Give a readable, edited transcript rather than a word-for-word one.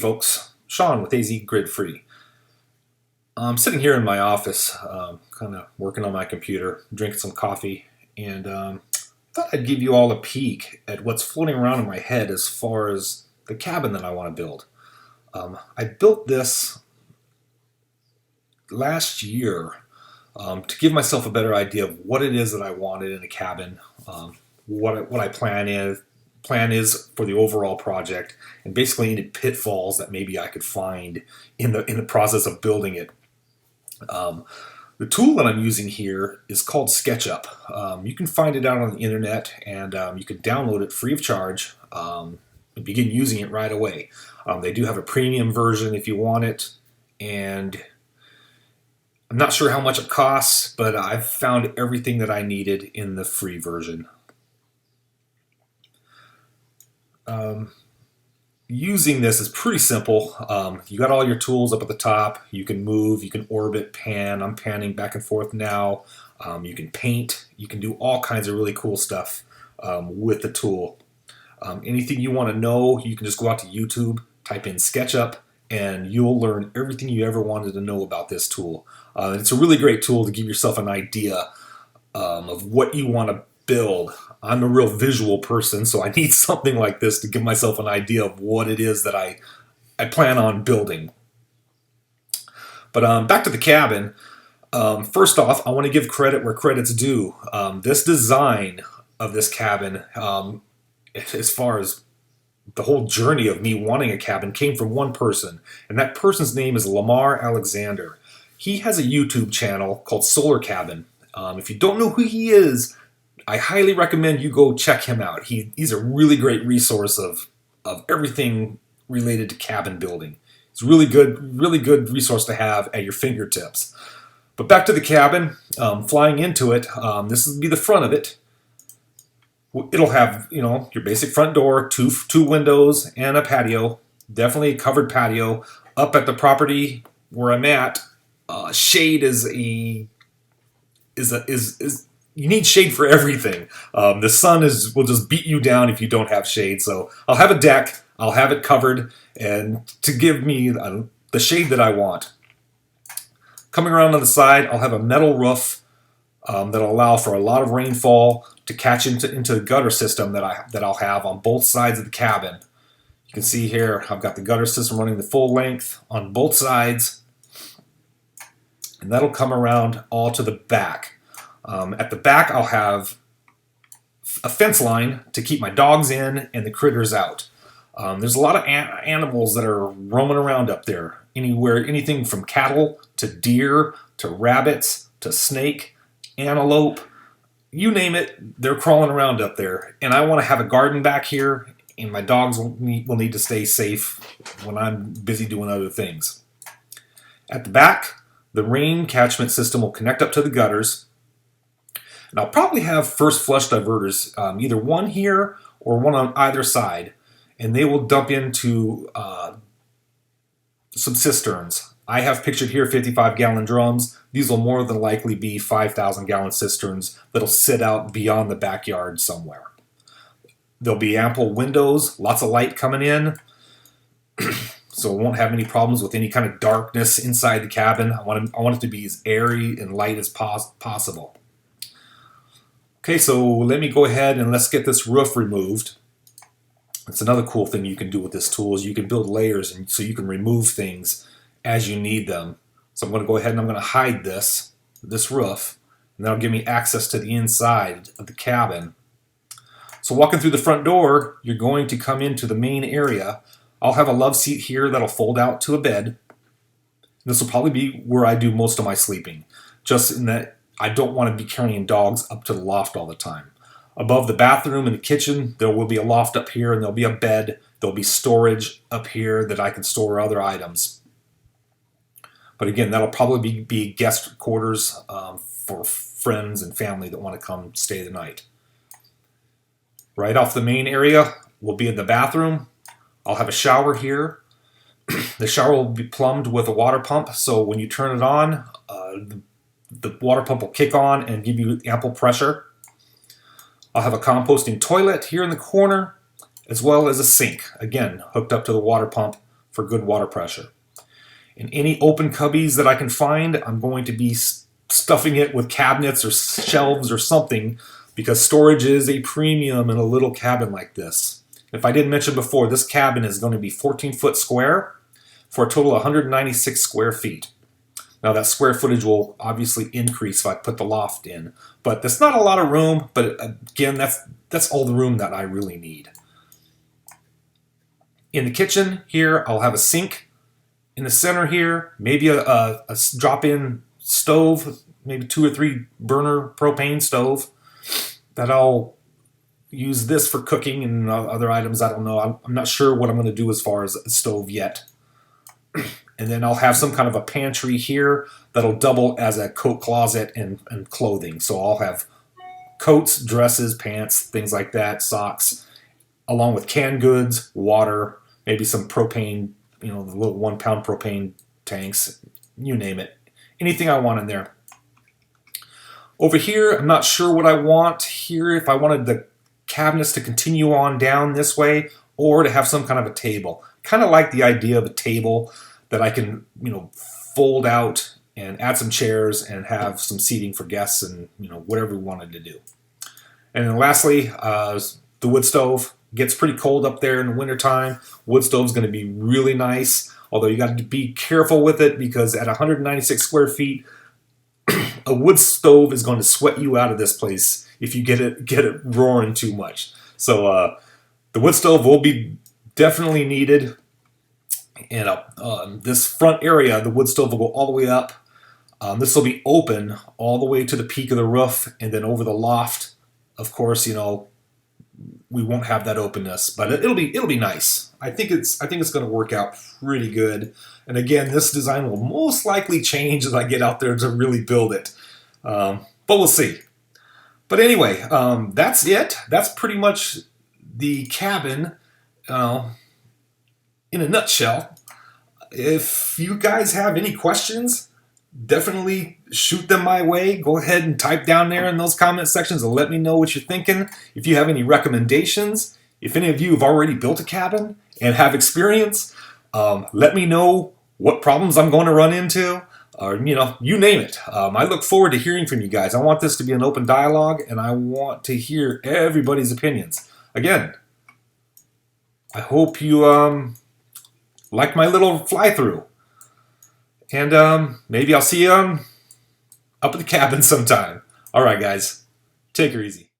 folks, Sean with AZ Grid Free. I'm sitting here in my office, kind of working on my computer, drinking some coffee, and thought I'd give you all a peek at what's floating around in my head as far as the cabin that I want to build. I built this last year to give myself a better idea of what it is that I wanted in a cabin, what I plan is for the overall project, and basically any pitfalls that maybe I could find in the process of building it. The tool that I'm using here is called SketchUp. You can find it out on the internet, and you can download it free of charge and begin using it right away. They do have a premium version if you want it, and I'm not sure how much it costs, but I've found everything that I needed in the free version. Using this is pretty simple. You got all your tools up at the top. You can move, you can orbit, pan. I'm panning back and forth now. You can paint. You can do all kinds of really cool stuff with the tool. Anything you want to know, you can just go out to YouTube, type in SketchUp, and you'll learn everything you ever wanted to know about this tool. It's a really great tool to give yourself an idea of what you want to build. I'm a real visual person, so I need something like this to give myself an idea of what it is that I plan on building. But back to the cabin. First off, I want to give credit where credit's due. This design of this cabin, as far as the whole journey of me wanting a cabin, came from one person, and that person's name is Lamar Alexander. He has a YouTube channel called Solar Cabin. If you don't know who he is, I highly recommend you go check him out. He's a really great resource of everything related to cabin building. It's a really good resource to have at your fingertips. But back to the cabin, flying into it, this will be the front of it. It'll have, your basic front door, two windows, and a patio. Definitely a covered patio. Up at the property where I'm at, shade is you need shade for everything. The sun will just beat you down if you don't have shade. So I'll have a deck, I'll have it covered, and to give me the shade that I want. Coming around on the side, I'll have a metal roof that'll allow for a lot of rainfall to catch into the gutter system that I'll have on both sides of the cabin. You can see here I've got the gutter system running the full length on both sides, and that'll come around all to the back. At the back, I'll have a fence line to keep my dogs in and the critters out. There's a lot of animals that are roaming around up there. Anything from cattle to deer to rabbits to snake, antelope, you name it, they're crawling around up there. And I want to have a garden back here, and my dogs will need to stay safe when I'm busy doing other things. At the back, the rain catchment system will connect up to the gutters. And I'll probably have first flush diverters, either one here or one on either side, and they will dump into some cisterns. I have pictured here 55-gallon drums. These will more than likely be 5,000-gallon cisterns that'll sit out beyond the backyard somewhere. There'll be ample windows, lots of light coming in, so I won't have any problems with any kind of darkness inside the cabin. I want it to be as airy and light as possible. Okay, so let me go ahead and let's get this roof removed. That's another cool thing you can do with this tool is you can build layers, and so you can remove things as you need them. So I'm going to go ahead and I'm going to hide this roof, and that'll give me access to the inside of the cabin. So walking through the front door, you're going to come into the main area. I'll have a love seat here that'll fold out to a bed. This will probably be where I do most of my sleeping, just in that I don't want to be carrying dogs up to the loft all the time. Above the bathroom and the kitchen, there will be a loft up here, and there'll be a bed. There'll be storage up here that I can store other items. But again, that'll probably be guest quarters for friends and family that want to come stay the night. Right off the main area will be in the bathroom. I'll have a shower here. The shower will be plumbed with a water pump, so when you turn it on, the water pump will kick on and give you ample pressure. I'll have a composting toilet here in the corner, as well as a sink, again, hooked up to the water pump for good water pressure. In any open cubbies that I can find, I'm going to be stuffing it with cabinets or shelves or something, because storage is a premium in a little cabin like this. If I didn't mention before, this cabin is going to be 14 foot square for a total of 196 square feet. Now that square footage will obviously increase if I put the loft in, but that's not a lot of room, but again, that's all the room that I really need. In the kitchen here, I'll have a sink in the center here, maybe a drop-in stove, maybe 2 or 3 burner propane stove that I'll use this for cooking and other items. I don't know. I'm not sure what I'm going to do as far as a stove yet. And then I'll have some kind of a pantry here that'll double as a coat closet and clothing. So I'll have coats, dresses, pants, things like that, socks, along with canned goods, water, maybe some propane, you know, the little 1 pound propane tanks, you name it. Anything I want in there. Over here, I'm not sure what I want here, if I wanted the cabinets to continue on down this way or to have some kind of a table. Kind of like the idea of a table that I can, you know, fold out and add some chairs and have some seating for guests and, you know, whatever we wanted to do. And then lastly, the wood stove. Gets pretty cold up there in the wintertime. Wood stove's going to be really nice, although you got to be careful with it because at 196 square feet, a wood stove is going to sweat you out of this place if you get it roaring too much. So the wood stove will be definitely needed. And this front area, the wood stove will go all the way up. This will be open all the way to the peak of the roof, and then over the loft. Of course, you know, we won't have that openness, but it'll be nice. I think it's going to work out pretty good. And again, this design will most likely change as I get out there to really build it. But we'll see. But anyway, that's it. That's pretty much the cabin in a nutshell. If you guys have any questions, definitely shoot them my way. Go ahead and type down there in those comment sections and let me know what you're thinking. If you have any recommendations, if any of you have already built a cabin and have experience, let me know what problems I'm going to run into, or, you know, you name it. I look forward to hearing from you guys. I want this to be an open dialogue, and I want to hear everybody's opinions. Again, I hope you like my little fly-through. And maybe I'll see you up at the cabin sometime. All right, guys. Take her easy.